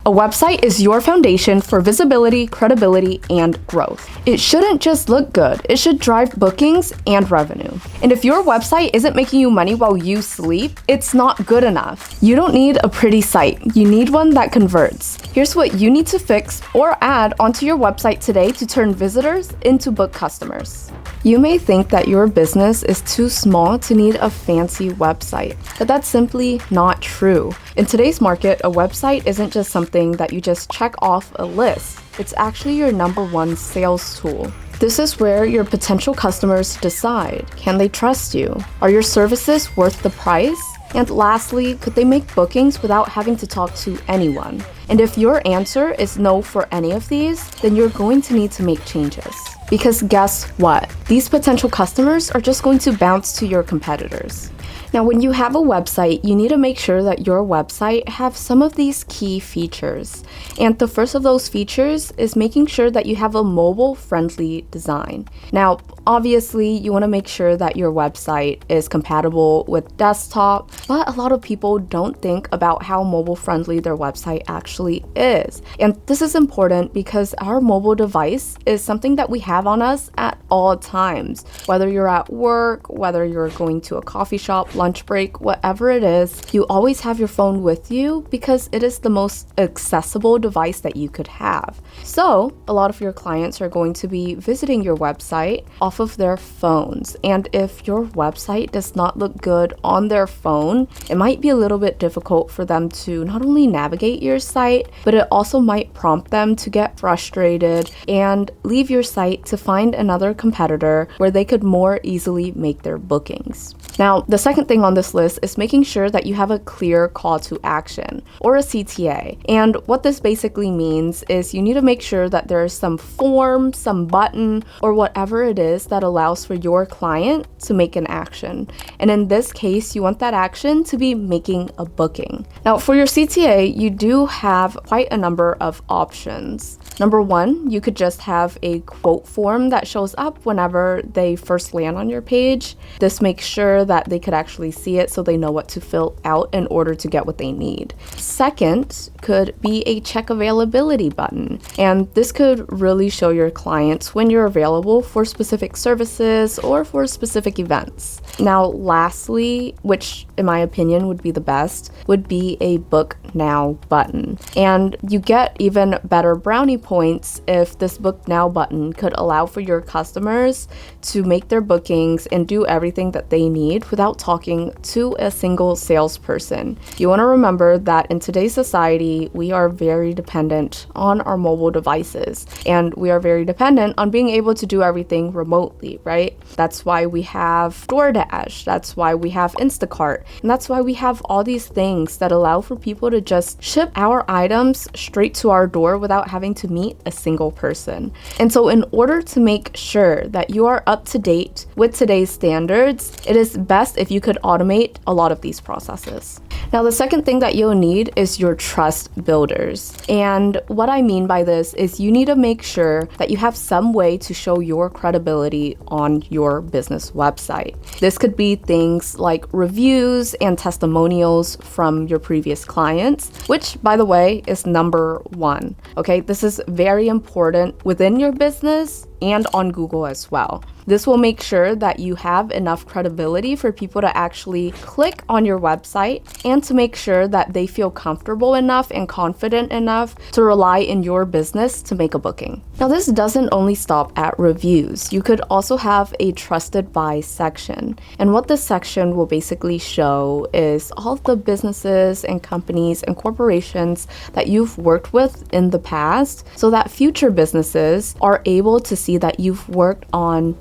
A website is your foundation for visibility, credibility, and growth. It shouldn't just look good, it should drive bookings and revenue. And if your website isn't making you money while you sleep, it's not good enough. You don't need a pretty site, you need one that converts. Here's what you need to fix or add onto your website today to turn visitors into book customers. You may think that your business is too small to need a fancy website, but that's simply not true. In today's market, a website isn't just something that you just check off a list. It's actually your number one sales tool. This is where your potential customers decide, can they trust you? Are your services worth the price? And lastly, could they make bookings without having to talk to anyone? And if your answer is no for any of these, then you're going to need to make changes. Because guess what? These potential customers are just going to bounce to your competitors. Now, when you have a website, you need to make sure that your website have some of these key features. And the first of those features is making sure that you have a mobile-friendly design. Now, obviously, you want to make sure that your website is compatible with desktop, but a lot of people don't think about how mobile-friendly their website actually is. And this is important because our mobile device is something that we have on us at all times. Whether you're at work, whether you're going to a coffee shop, lunch break, whatever it is, you always have your phone with you because it is the most accessible device that you could have. So a lot of your clients are going to be visiting your website off of their phones. And if your website does not look good on their phone, it might be a little bit difficult for them to not only navigate your site, but it also might prompt them to get frustrated and leave your site to find another competitor where they could more easily make their bookings. Now, the second thing on this list is making sure that you have a clear call to action, or a CTA. And what this basically means is you need to make sure that there's some form, some button, or whatever it is that allows for your client to make an action. And in this case, you want that action to be making a booking. Now, for your CTA, you do have quite a number of options. Number one, you could just have a quote form that shows up whenever they first land on your page. This makes sure that they could actually see it so they know what to fill out in order to get what they need. Second could be a check availability button. And this could really show your clients when you're available for specific services or for specific events. Now, lastly, which in my opinion would be the best, would be a book now button. And you get even better brownie points if this book now button could allow for your customers to make their bookings and do everything that they need without talking to a single salesperson. You want to remember that in today's society, we are very dependent on our mobile devices, and we are very dependent on being able to do everything remotely, right? That's why we have DoorDash, that's why we have Instacart, and that's why we have all these things that allow for people to just ship our items straight to our door without having to meet a single person. And so in order to make sure that you are up to date with today's standards, it is best if you could automate a lot of these processes. Now, the second thing that you'll need is your trust builders. And what I mean by this is you need to make sure that you have some way to show your credibility on your business website. This could be things like reviews and testimonials from your previous clients, which, by the way, is number one. Okay, this is very important within your business and on Google as well. This will make sure that you have enough credibility for people to actually click on your website and to make sure that they feel comfortable enough and confident enough to rely in your business to make a booking. Now, this doesn't only stop at reviews. You could also have a trusted by section. And what this section will basically show is all of the businesses and companies and corporations that you've worked with in the past so that future businesses are able to see that you've worked on,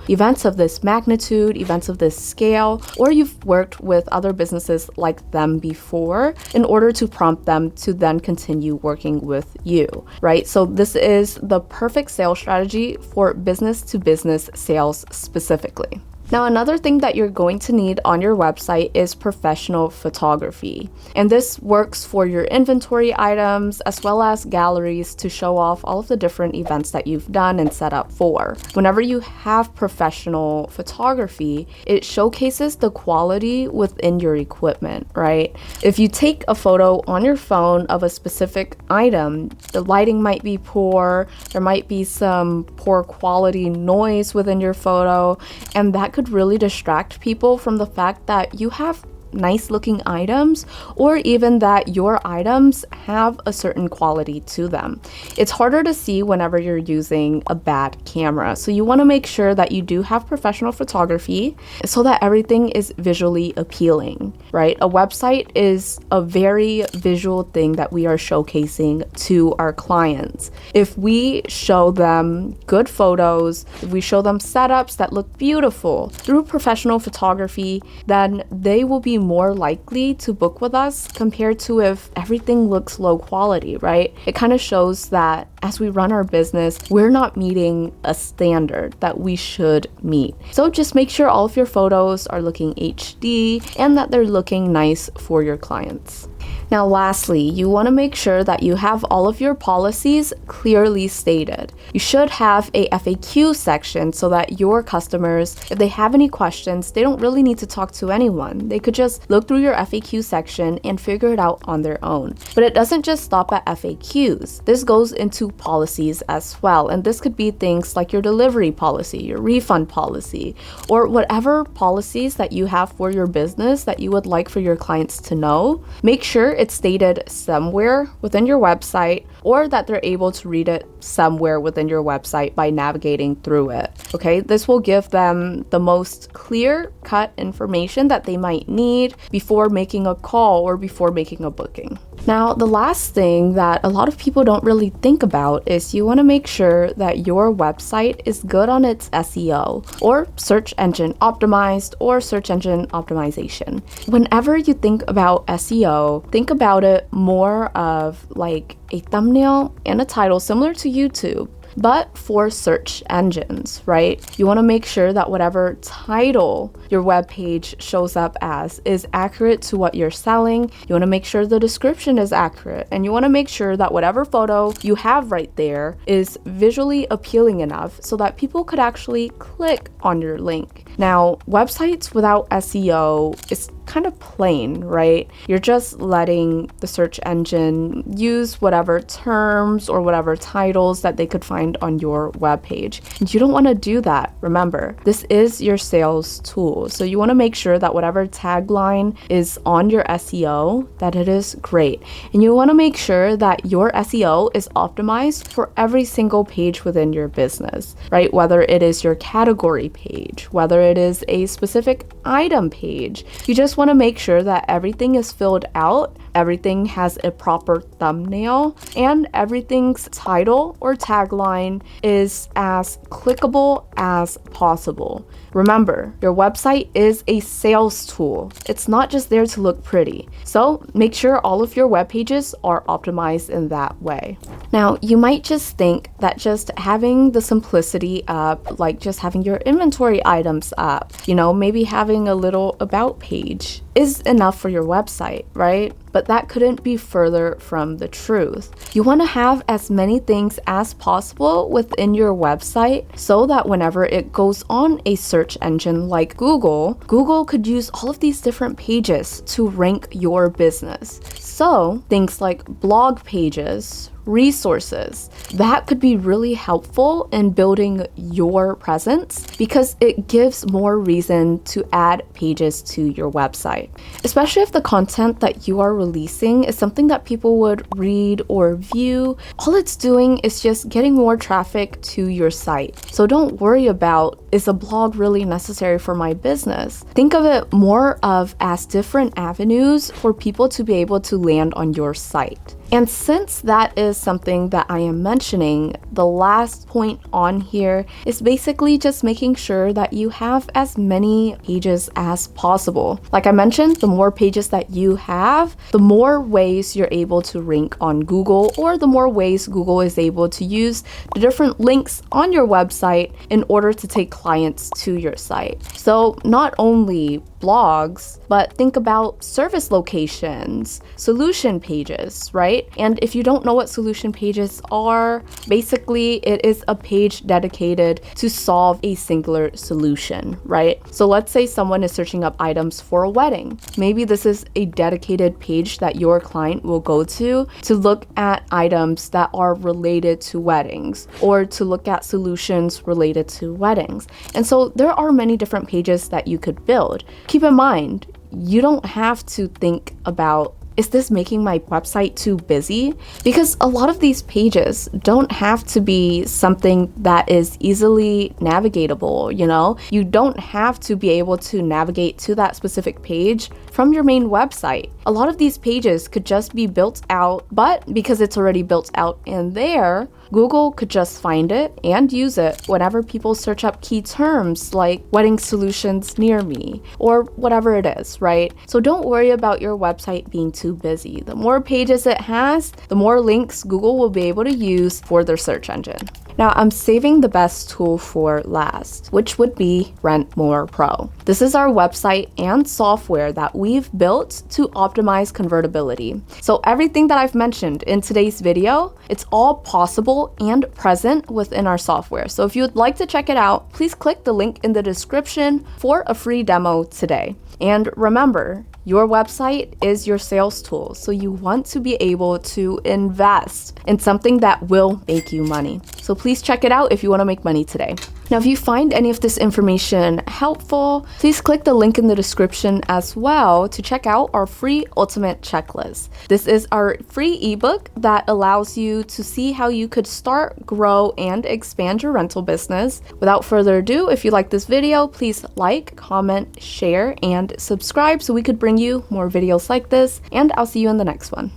events of this magnitude, events of this scale, or you've worked with other businesses like them before in order to prompt them to then continue working with you, right? So this is the perfect sales strategy for business to business sales specifically. Now, another thing that you're going to need on your website is professional photography. And this works for your inventory items as well as galleries to show off all of the different events that you've done and set up for. Whenever you have professional photography, it showcases the quality within your equipment, right? If you take a photo on your phone of a specific item, the lighting might be poor, there might be some poor quality noise within your photo, and that could really distract people from the fact that you have nice looking items, or even that your items have a certain quality to them. It's harder to see whenever you're using a bad camera. So you want to make sure that you do have professional photography so that everything is visually appealing, right? A website is a very visual thing that we are showcasing to our clients. If we show them good photos, if we show them setups that look beautiful through professional photography, then they will be more likely to book with us compared to if everything looks low quality, right? It kind of shows that as we run our business, we're not meeting a standard that we should meet. So just make sure all of your photos are looking HD and that they're looking nice for your clients. Now, lastly, you want to make sure that you have all of your policies clearly stated. You should have a FAQ section so that your customers, if they have any questions, they don't really need to talk to anyone. They could just look through your FAQ section and figure it out on their own. But it doesn't just stop at FAQs. This goes into policies as well. And this could be things like your delivery policy, your refund policy, or whatever policies that you have for your business that you would like for your clients to know. Make sure it's stated somewhere within your website, or that they're able to read it somewhere within your website by navigating through it. Okay, this will give them the most clear-cut information that they might need before making a call or before making a booking. Now, the last thing that a lot of people don't really think about is you want to make sure that your website is good on its SEO, or search engine optimized, or search engine optimization. Whenever you think about SEO, think about it more of like a thumbnail and a title similar to YouTube, but for search engines, right? You want to make sure that whatever title your web page shows up as is accurate to what you're selling. You want to make sure the description is accurate, and you want to make sure that whatever photo you have right there is visually appealing enough so that people could actually click on your link. Now, websites without SEO is kind of plain, right? You're just letting the search engine use whatever terms or whatever titles that they could find on your webpage. And you don't want to do that. Remember, this is your sales tool. So you want to make sure that whatever tagline is on your SEO, that it is great. And you want to make sure that your SEO is optimized for every single page within your business, right? Whether it is your category page, whether it is a specific item page, you just want to make sure that everything is filled out, everything has a proper thumbnail, and everything's title or tagline is as clickable as possible. Remember, your website is a sales tool. It's not just there to look pretty. So make sure all of your web pages are optimized in that way. Now, you might just think that just having the simplicity up, like just having your inventory items up, maybe having a little about page is enough for your website, right? But that couldn't be further from the truth. You want to have as many things as possible within your website so that whenever it goes on a search engine like Google could use all of these different pages to rank your business. So things like blog pages, resources, that could be really helpful in building your presence because it gives more reason to add pages to your website, especially if the content that you are releasing is something that people would read or view. All it's doing is just getting more traffic to your site. So don't worry about, is a blog really necessary for my business? Think of it more of as different avenues for people to be able to land on your site. And since that is something that I am mentioning, the last point on here is basically just making sure that you have as many pages as possible. Like I mentioned, the more pages that you have, the more ways you're able to rank on Google, or the more ways Google is able to use the different links on your website in order to take clients to your site. So not only blogs, but think about service locations, solution pages, right? And if you don't know what solution pages are, basically it is a page dedicated to solve a singular solution, right? So let's say someone is searching up items for a wedding. Maybe this is a dedicated page that your client will go to look at items that are related to weddings, or to look at solutions related to weddings. And so there are many different pages that you could build. Keep in mind, you don't have to think about, is this making my website too busy? Because a lot of these pages don't have to be something that is easily navigatable, you know? You don't have to be able to navigate to that specific page from your main website. A lot of these pages could just be built out, but because it's already built out in there, Google could just find it and use it whenever people search up key terms like wedding solutions near me, or whatever it is, right? So don't worry about your website being too busy. The more pages it has, the more links Google will be able to use for their search engine. Now I'm saving the best tool for last, which would be Rent More Pro. This is our website and software that we've built to optimize convertibility. So everything that I've mentioned in today's video, it's all possible and present within our software. So if you would like to check it out, please click the link in the description for a free demo today. And remember, your website is your sales tool, so you want to be able to invest in something that will make you money. So please check it out if you want to make money today. Now, if you find any of this information helpful, please click the link in the description as well to check out our free ultimate checklist. This is our free ebook that allows you to see how you could start, grow, and expand your rental business. Without further ado, if you like this video, please like, comment, share, and subscribe so we could bring you more videos like this, and I'll see you in the next one.